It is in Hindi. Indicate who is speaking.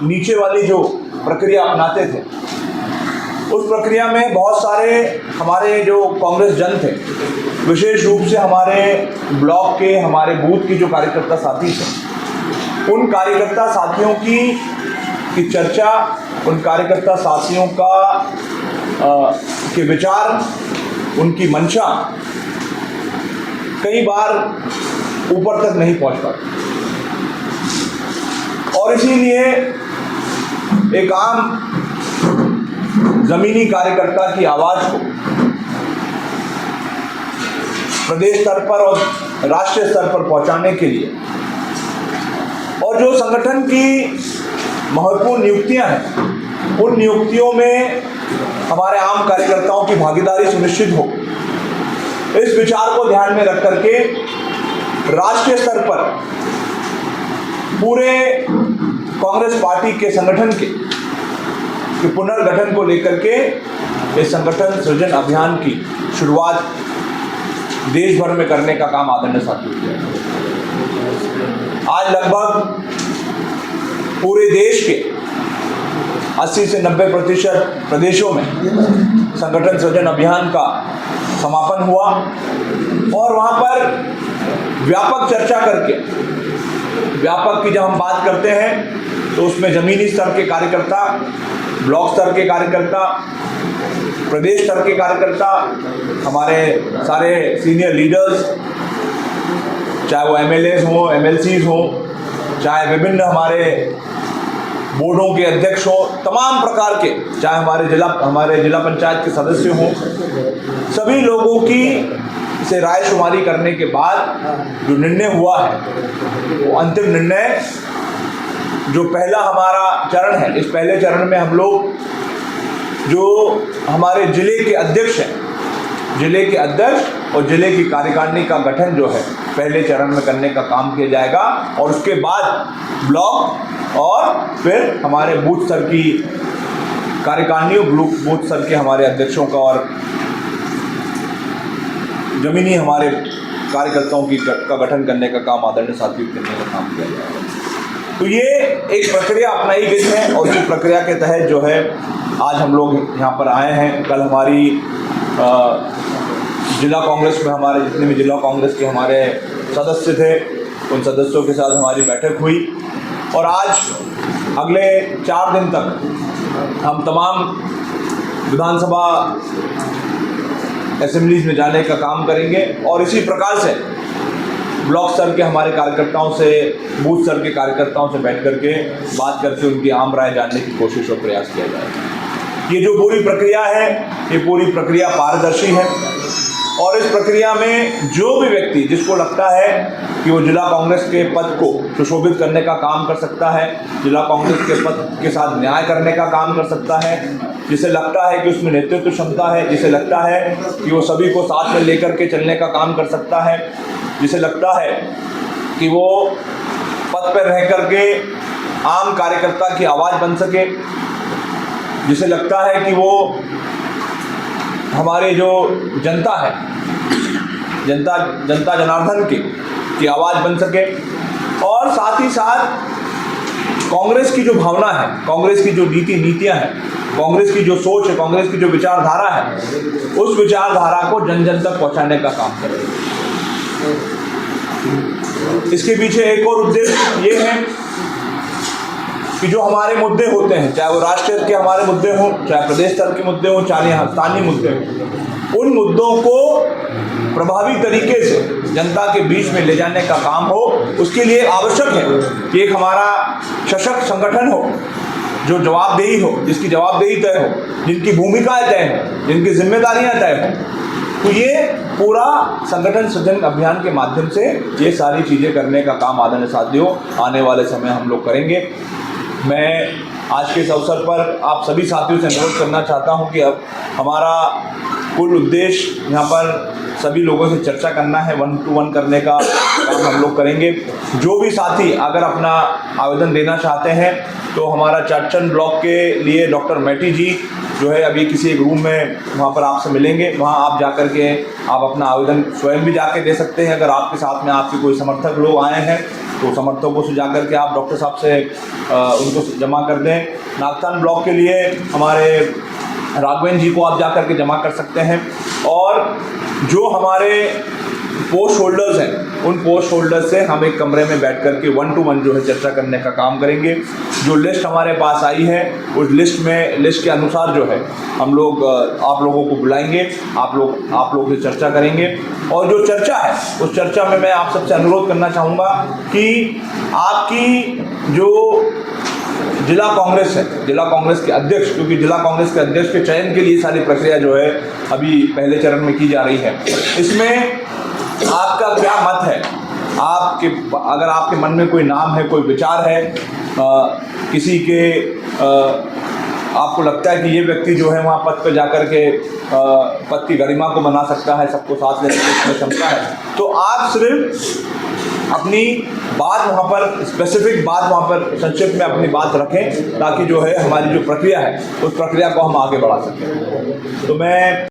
Speaker 1: नीचे वाली जो प्रक्रिया अपनाते थे, उस प्रक्रिया में बहुत सारे हमारे जो कांग्रेस जन थे, विशेष रूप से हमारे ब्लॉक के, हमारे बूथ की जो कार्यकर्ता साथी थे, उन कार्यकर्ता साथियों की चर्चा, उन कार्यकर्ता साथियों के विचार, उनकी मंशा कई बार ऊपर तक नहीं पहुंच पाती, और इसीलिए एक आम जमीनी कार्यकर्ता की आवाज को प्रदेश स्तर पर और राष्ट्रीय स्तर पर पहुंचाने के लिए, और जो संगठन की महत्वपूर्ण नियुक्तियां हैं, उन नियुक्तियों में हमारे आम कार्यकर्ताओं की भागीदारी सुनिश्चित हो, इस विचार को ध्यान में रख करके राष्ट्रीय स्तर पर पूरे कांग्रेस पार्टी के संगठन के पुनर्गठन को लेकर के इस संगठन सृजन अभियान की शुरुआत देश भर में करने का काम आदरणीय साथियों किया। आज लगभग पूरे देश के 80 से 90% प्रदेशों में संगठन सृजन अभियान का समापन हुआ, और वहां पर व्यापक चर्चा करके, व्यापक की जब हम बात करते हैं तो उसमें जमीनी स्तर के कार्यकर्ता, ब्लॉक स्तर के कार्यकर्ता, प्रदेश स्तर के कार्यकर्ता, हमारे सारे सीनियर लीडर्स, चाहे वो MLAs हों, MLCs हों, चाहे विभिन्न हमारे बोर्डों के अध्यक्ष हों, तमाम प्रकार के, चाहे हमारे जिला पंचायत के सदस्य हों, सभी लोगों की से राय शुमारी करने के बाद जो निर्णय हुआ है, वो अंतिम निर्णय, जो पहला हमारा चरण है, इस पहले चरण में हम लोग जो हमारे जिले के अध्यक्ष हैं, जिले के अध्यक्ष और जिले की कार्यकारिणी का गठन जो है पहले चरण में करने का काम किया जाएगा, और उसके बाद ब्लॉक और फिर हमारे बूथ स्तर की कार्यकारिणी, बूथ स्तर के हमारे अध्यक्षों का और जमीनी हमारे कार्यकर्ताओं का गठन करने का काम आदरणीय साथियों करने का काम किया जाएगा। तो ये एक प्रक्रिया अपनाई गई है, और उसी प्रक्रिया के तहत जो है आज हम लोग यहाँ पर आए हैं। कल हमारी जिला कांग्रेस में हमारे जितने भी जिला कांग्रेस के हमारे सदस्य थे, उन सदस्यों के साथ हमारी बैठक हुई, और आज अगले 4 दिन तक हम तमाम विधानसभा असेंबलीज में जाने का काम करेंगे, और इसी प्रकार से ब्लॉक स्तर के हमारे कार्यकर्ताओं से, बूथ स्तर के कार्यकर्ताओं से बैठ करके बात करके उनकी आम राय जानने की कोशिश और प्रयास किया जाएगा। ये जो पूरी प्रक्रिया है, ये पूरी प्रक्रिया पारदर्शी है, और इस प्रक्रिया में जो भी व्यक्ति जिसको लगता है कि वो जिला कांग्रेस के पद को सुशोभित करने का काम कर सकता है, जिला कांग्रेस के पद के साथ न्याय करने का काम कर सकता है, जिसे लगता है कि उसमें नेतृत्व क्षमता है, जिसे लगता है कि वो सभी को साथ में लेकर के चलने का काम कर सकता है, जिसे लगता है कि वो पद पर रह करके आम कार्यकर्ता की आवाज़ बन सके, जिसे लगता है कि वो हमारे जो जनता है, जनता जनार्दन की आवाज़ बन सके, और साथ ही साथ कांग्रेस की जो भावना है, कांग्रेस की जो नीतियाँ हैं, कांग्रेस की जो सोच है, कांग्रेस की जो विचारधारा है, उस विचारधारा को जन जन तक पहुँचाने का काम करें। इसके पीछे एक और उद्देश्य ये है कि जो हमारे मुद्दे होते हैं, चाहे वो राष्ट्रीय स्तर के हमारे मुद्दे हों, चाहे प्रदेश स्तर के मुद्दे हों, चाहे स्थानीय मुद्दे हों, उन मुद्दों को प्रभावी तरीके से जनता के बीच में ले जाने का काम हो। उसके लिए आवश्यक है कि एक हमारा सशक्त संगठन हो, जो जवाबदेही हो, जिसकी जवाबदेही तय हो, जिनकी भूमिकाएं तय हो, जिनकी जिम्मेदारियां तय हो। तो ये पूरा संगठन सृजन अभियान के माध्यम से ये सारी चीज़ें करने का काम आदरणीय साथियों आने वाले समय हम लोग करेंगे। मैं आज के इस अवसर पर आप सभी साथियों से अनुरोध करना चाहता हूं कि अब हमारा कुल उद्देश्य यहाँ पर सभी लोगों से चर्चा करना है, 1-to-1 करने का काम हम लोग करेंगे। जो भी साथी अगर अपना आवेदन देना चाहते हैं तो हमारा चर्चन ब्लॉक के लिए डॉक्टर मैटी जी जो है अभी किसी एक रूम में वहाँ पर आपसे मिलेंगे, वहाँ आप जाकर के आप अपना आवेदन स्वयं भी जाके दे सकते हैं। अगर आपके साथ में आपके कोई समर्थक लोग आए हैं तो समर्थकों से जाकर के आप डॉक्टर साहब से उनको जमा कर दें। नागतान ब्लॉक के लिए हमारे राघवेंद्र जी को आप जाकर के जमा कर सकते हैं। और जो हमारे पोस्ट होल्डर्स हैं, उन पोस्ट होल्डर्स से हम एक कमरे में बैठ कर के 1 to 1 जो है चर्चा करने का काम करेंगे। जो लिस्ट हमारे पास आई है उस लिस्ट के अनुसार जो है हम लोग आप लोगों को बुलाएंगे, आप लोग से चर्चा करेंगे। और जो चर्चा है उस चर्चा में मैं आप सबसे अनुरोध करना चाहूँगा कि आपकी जो जिला कांग्रेस है, जिला कांग्रेस के अध्यक्ष, क्योंकि जिला कांग्रेस के अध्यक्ष के चयन के लिए सारी प्रक्रिया जो है अभी पहले चरण में की जा रही है, इसमें आपका क्या मत है? अगर आपके मन में कोई नाम है, कोई विचार है, किसी के आपको लगता है कि ये व्यक्ति जो है वहाँ पद पर जाकर के पद की गरिमा को बना सकता है, सबको साथ लेने की क्षमता है, तो आप सिर्फ अपनी बात वहाँ पर स्पेसिफिक बात वहाँ पर संक्षिप्त में अपनी बात रखें, ताकि जो है हमारी जो प्रक्रिया है उस प्रक्रिया को हम आगे बढ़ा सकें। तो मैं